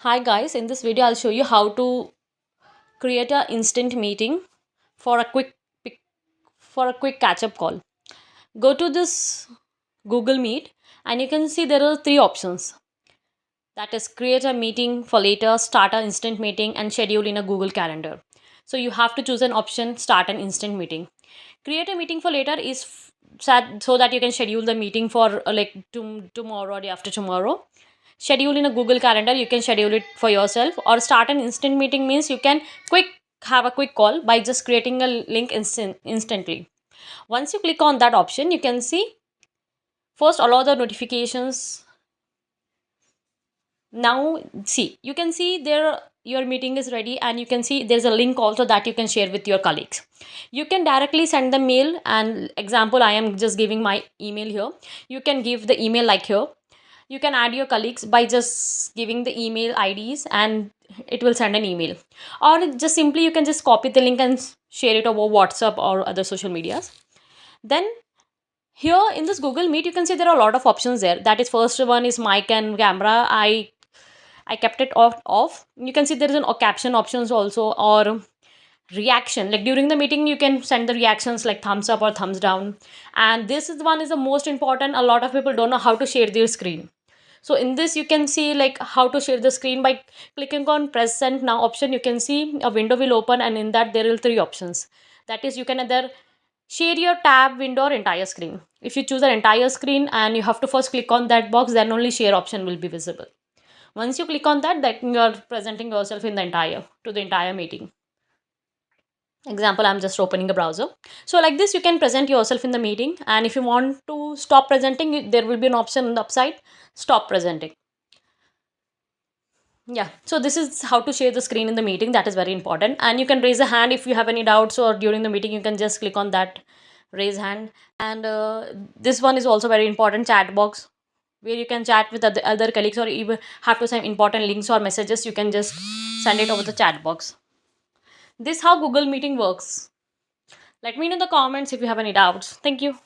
Hi guys, in this video I'll show you how to create a instant meeting for a quick catch up call. Go to this Google Meet and you can see there are three options. That is create a meeting for later, start an instant meeting and schedule in a Google Calendar. So you have to choose an option start an instant meeting. Create a meeting for later is so that you can schedule the meeting for tomorrow or day after tomorrow. Schedule in a Google Calendar, you can schedule it for yourself. Or start an instant meeting means you can quick have a quick call by just creating a link instantly. Once you click on that option, you can see first allow the notifications. Now see, you can see there your meeting is ready, and you can see there's a link also that you can share with your colleagues. You can directly send the mail, and example I am just giving my email here. You can give the email like here. You can add your colleagues by just giving the email IDs, and it will send an email. Or just simply you can just copy the link and share it over WhatsApp or other social medias. Then here in this Google Meet, you can see there are a lot of options there. That is, first one is mic and camera. I kept it off. You can see there is an caption options also, or reaction. Like during the meeting, you can send the reactions like thumbs up or thumbs down. And this is one is the most important. A lot of people don't know how to share their screen. So in this, you can see like how to share the screen by clicking on present now option. You can see a window will open, and in that there are three options. That is, you can either share your tab window or entire screen. If you choose an entire screen, and you have to first click on that box, then only share option will be visible. Once you click on that, you are presenting yourself in the entire meeting. Example, I'm just opening a browser. So like this, you can present yourself in the meeting, and if you want to stop presenting, there will be an option on the upside, stop presenting. Yeah, so this is how to share the screen in the meeting. That is very important. And you can raise a hand if you have any doubts, or during the meeting you can just click on that raise hand. And this one is also very important, chat box, where you can chat with other colleagues, or even have to send important links or messages, you can just send it over the chat box. This how Google Meeting works. Let me know in the comments if you have any doubts. Thank you.